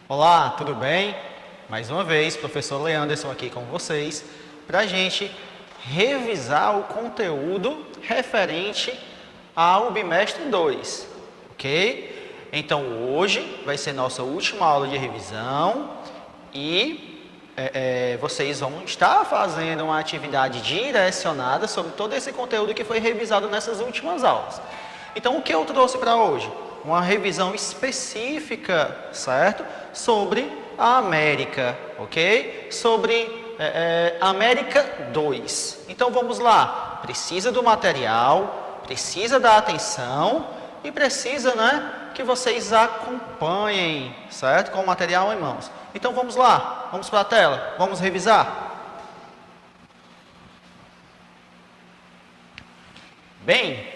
Olá, tudo bem? Mais uma vez, professor Leanderson aqui com vocês, para a gente revisar o conteúdo referente ao bimestre 2, ok? Então, hoje vai ser nossa última aula de revisão e vocês vão estar fazendo uma atividade direcionada sobre todo esse conteúdo que foi revisado nessas últimas aulas. Então, o que eu trouxe para hoje? Uma revisão específica, certo? Sobre a América, ok? Sobre América 2. Então, vamos lá. Precisa do material, precisa da atenção e precisa, que vocês acompanhem, certo? Com o material em mãos. Então, vamos lá. Vamos para a tela. Vamos revisar. Bem,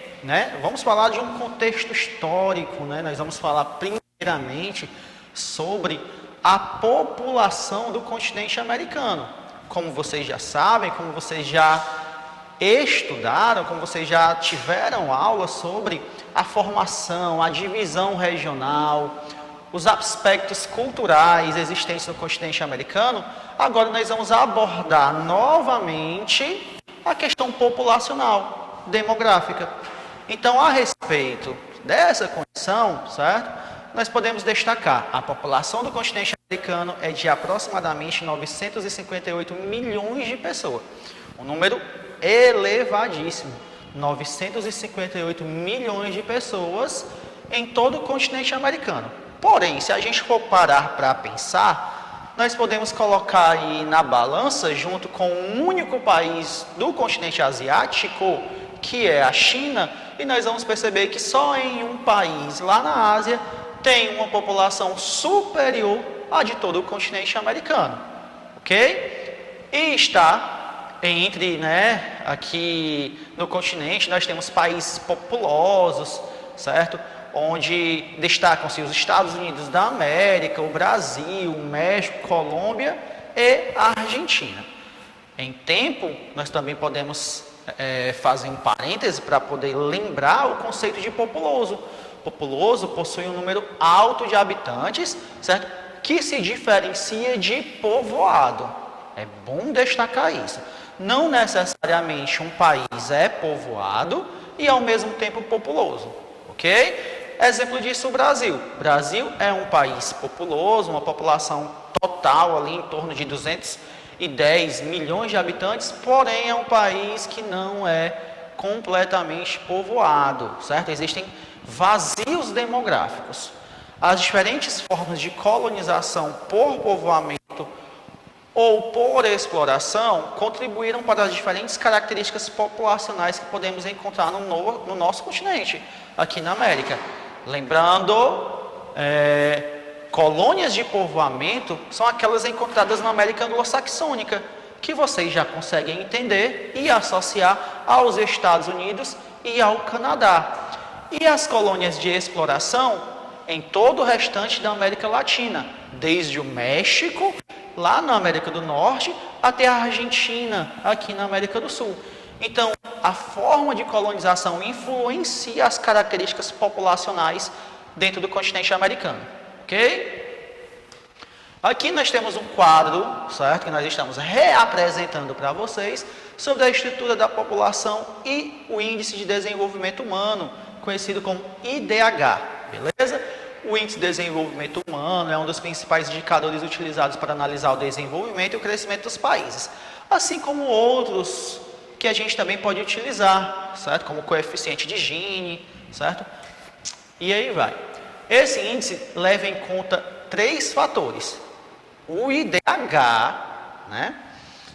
vamos falar de um contexto histórico, Nós vamos falar primeiramente sobre a população do continente americano. Como vocês já sabem, como vocês já estudaram, como vocês já tiveram aula sobre a formação, a divisão regional, os aspectos culturais existentes no continente americano, agora nós vamos abordar novamente a questão populacional, demográfica. Então, a respeito dessa condição, certo? Nós podemos destacar, a população do continente americano é de aproximadamente 958 milhões de pessoas. Um número elevadíssimo. 958 milhões de pessoas em todo o continente americano. Porém, se a gente for parar para pensar, nós podemos colocar aí na balança, junto com o único país do continente asiático, que é a China, e nós vamos perceber que só em um país lá na Ásia tem uma população superior à de todo o continente americano, ok? E está entre, aqui no continente nós temos países populosos, certo? Onde destacam-se os Estados Unidos da América, o Brasil, o México, Colômbia e a Argentina. Em tempo, nós também podemos fazer um parêntese para poder lembrar o conceito de populoso. Populoso possui um número alto de habitantes, certo? Que se diferencia de povoado. É bom destacar isso. Não necessariamente um país é povoado e ao mesmo tempo populoso, ok? Exemplo disso, o Brasil. O Brasil é um país populoso, uma população total ali em torno de 210 milhões de habitantes, porém é um país que não é completamente povoado, certo? Existem vazios demográficos. As diferentes formas de colonização por povoamento ou por exploração contribuíram para as diferentes características populacionais que podemos encontrar no nosso continente, aqui na América. Lembrando, colônias de povoamento são aquelas encontradas na América anglo-saxônica, que vocês já conseguem entender e associar aos Estados Unidos e ao Canadá. E as colônias de exploração em todo o restante da América Latina, desde o México, lá na América do Norte, até a Argentina, aqui na América do Sul. Então, a forma de colonização influencia as características populacionais dentro do continente americano, ok? Aqui nós temos um quadro, certo, que nós estamos reapresentando para vocês, sobre a estrutura da população e o Índice de Desenvolvimento Humano, conhecido como IDH, beleza? O Índice de Desenvolvimento Humano é um dos principais indicadores utilizados para analisar o desenvolvimento e o crescimento dos países, assim como outros que a gente também pode utilizar, certo? Como o coeficiente de Gini, certo? E aí vai. Esse índice leva em conta 3 fatores. O IDH,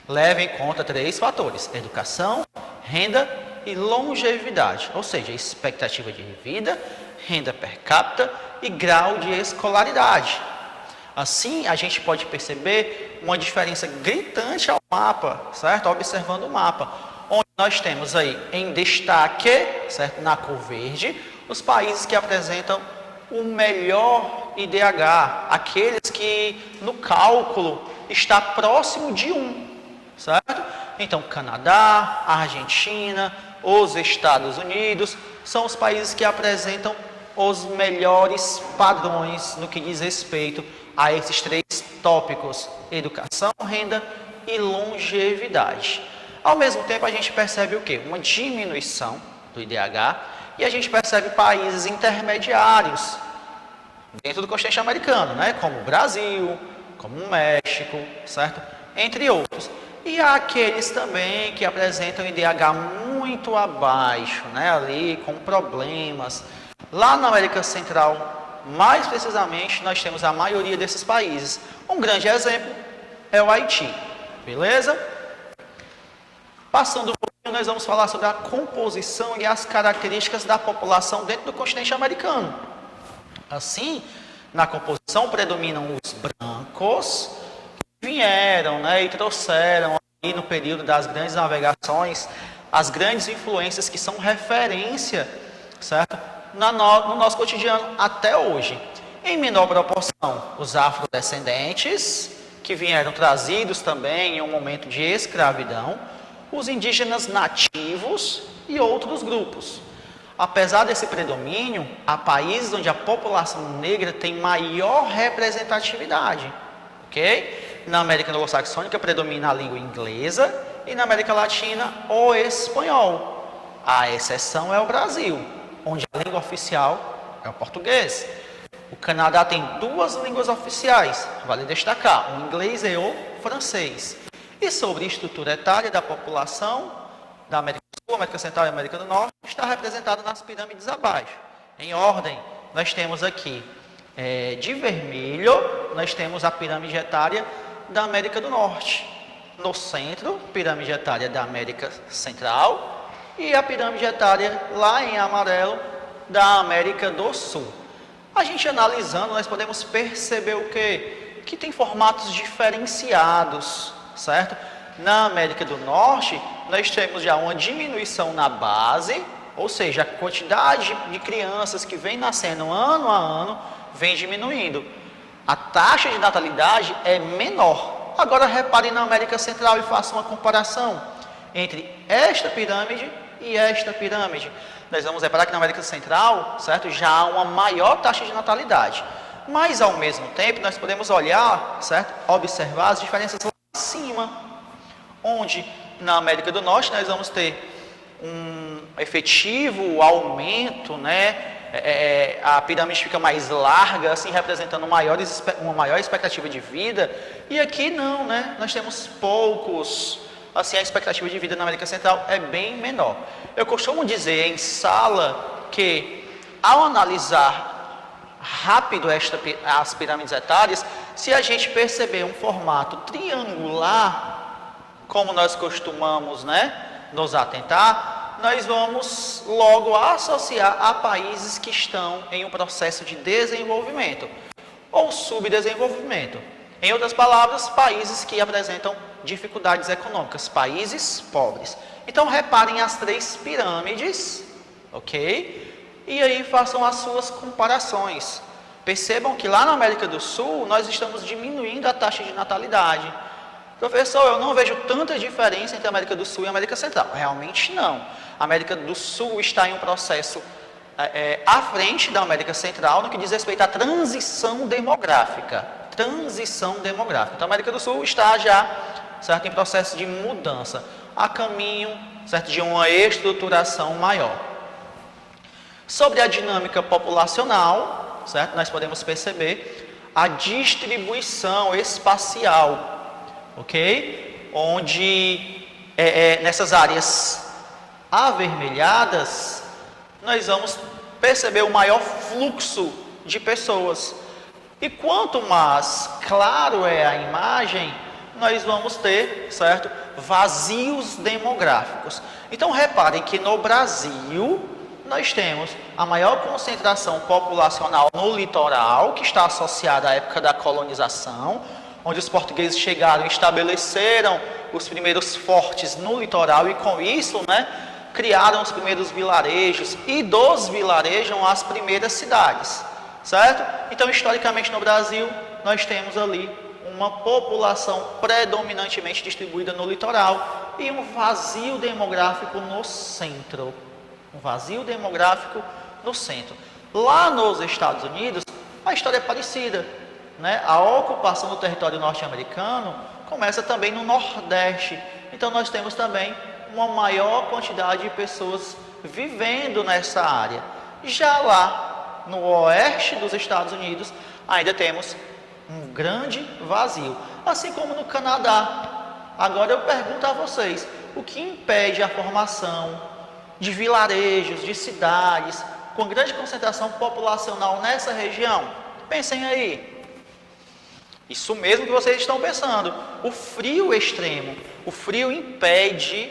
leva em conta 3 fatores: educação, renda e longevidade, ou seja, expectativa de vida, renda per capita e grau de escolaridade. Assim, a gente pode perceber uma diferença gritante ao mapa, certo? Observando o mapa, onde nós temos aí em destaque, certo? Na cor verde, os países que apresentam o melhor IDH, aqueles que no cálculo está próximo de 1, certo? Então, Canadá, Argentina, os Estados Unidos são os países que apresentam os melhores padrões no que diz respeito a esses três tópicos: educação, renda e longevidade. Ao mesmo tempo, a gente percebe o quê? Uma diminuição do IDH e a gente percebe países intermediários dentro do continente americano, né? Como o Brasil, como o México, certo? Entre outros. E há aqueles também que apresentam IDH muito abaixo, né? Ali com problemas. Lá na América Central, mais precisamente, nós temos a maioria desses países. Um grande exemplo é o Haiti, beleza? Passando um pouquinho, nós vamos falar sobre a composição e as características da população dentro do continente americano. Assim, na composição predominam os brancos, que vieram, né, e trouxeram aí no período das grandes navegações as grandes influências que são referência, certo? No nosso cotidiano até hoje. Em menor proporção, os afrodescendentes, que vieram trazidos também em um momento de escravidão, os indígenas nativos e outros grupos. Apesar desse predomínio, há países onde a população negra tem maior representatividade, ok? Na América Anglo-Saxônica predomina a língua inglesa e na América Latina o espanhol. A exceção é o Brasil, onde a língua oficial é o português. O Canadá tem duas línguas oficiais, vale destacar, o inglês e o francês. E sobre a estrutura etária da população da América do Sul, América Central e América do Norte, está representada nas pirâmides abaixo. Em ordem, nós temos aqui, de vermelho, nós temos a pirâmide etária da América do Norte. No centro, pirâmide etária da América Central e a pirâmide etária lá em amarelo da América do Sul. A gente analisando, nós podemos perceber o quê? Que tem formatos diferenciados, certo? Na América do Norte, nós temos já uma diminuição na base, ou seja, a quantidade de crianças que vem nascendo ano a ano vem diminuindo. A taxa de natalidade é menor. Agora reparem na América Central e façam uma comparação entre esta pirâmide e esta pirâmide. Nós vamos reparar que na América Central, certo, já há uma maior taxa de natalidade. Mas, ao mesmo tempo, nós podemos olhar, certo, observar as diferenças lá em cima, onde na América do Norte nós vamos ter um efetivo aumento, né? A pirâmide fica mais larga, assim, representando uma maior expectativa de vida. E aqui não, né? Nós temos poucos, assim, a expectativa de vida na América Central é bem menor. Eu costumo dizer em sala que, ao analisar rápido as pirâmides etárias, se a gente perceber um formato triangular, como nós costumamos, né, nos atentar, nós vamos logo associar a países que estão em um processo de desenvolvimento ou subdesenvolvimento. Em outras palavras, países que apresentam dificuldades econômicas, países pobres. Então, reparem as três pirâmides, ok? E aí façam as suas comparações. Percebam que lá na América do Sul, nós estamos diminuindo a taxa de natalidade. Professor, eu não vejo tanta diferença entre a América do Sul e a América Central. Realmente não. A América do Sul está em um processo à frente da América Central no que diz respeito à transição demográfica. Transição demográfica. Então, a América do Sul está já, certo, em processo de mudança, a caminho, certo, de uma estruturação maior. Sobre a dinâmica populacional, certo, nós podemos perceber a distribuição espacial, ok? Onde nessas áreas avermelhadas, nós vamos perceber o maior fluxo de pessoas. E quanto mais claro é a imagem, nós vamos ter, certo, vazios demográficos. Então, reparem que no Brasil, nós temos a maior concentração populacional no litoral, que está associada à época da colonização, onde os portugueses chegaram e estabeleceram os primeiros fortes no litoral e com isso, né, criaram os primeiros vilarejos e dos vilarejos as primeiras cidades, certo? Então, historicamente no Brasil, nós temos ali uma população predominantemente distribuída no litoral e um vazio demográfico no centro. Um vazio demográfico no centro. Lá nos Estados Unidos, a história é parecida, né? A ocupação do território norte-americano começa também no Nordeste. Então nós temos também uma maior quantidade de pessoas vivendo nessa área. Já lá no oeste dos Estados Unidos, ainda temos um grande vazio, assim como no Canadá. Agora eu pergunto a vocês, o que impede a formação de vilarejos, de cidades, com grande concentração populacional nessa região? Pensem aí. Isso mesmo que vocês estão pensando. O frio extremo. O frio impede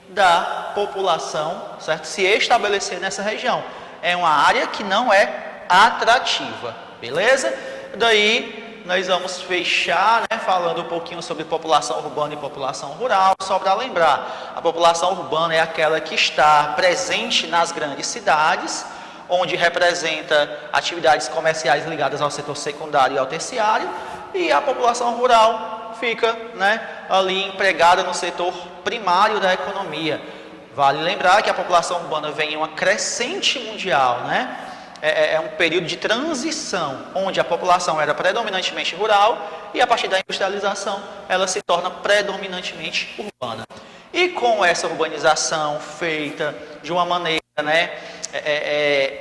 da população, certo, se estabelecer nessa região. É uma área que não é atrativa. Beleza? Daí nós vamos fechar, né, falando um pouquinho sobre população urbana e população rural. Só para lembrar, a população urbana é aquela que está presente nas grandes cidades, onde representa atividades comerciais ligadas ao setor secundário e ao terciário, e a população rural fica, né, ali empregada no setor primário da economia. Vale lembrar que a população urbana vem em uma crescente mundial, né? É um período de transição, onde a população era predominantemente rural e a partir da industrialização ela se torna predominantemente urbana. E com essa urbanização feita de uma maneira, né,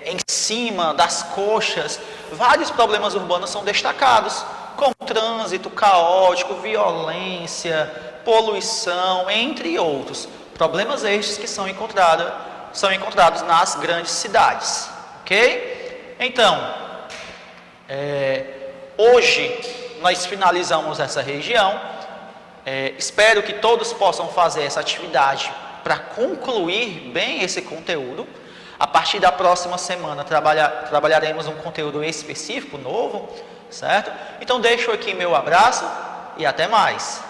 em cima das coxas, vários problemas urbanos são destacados, como trânsito caótico, violência, poluição, entre outros. Problemas estes que são encontrados nas grandes cidades. Ok? Então, hoje nós finalizamos essa região. Espero que todos possam fazer essa atividade para concluir bem esse conteúdo. A partir da próxima semana trabalharemos um conteúdo específico, novo, certo? Então deixo aqui meu abraço e até mais.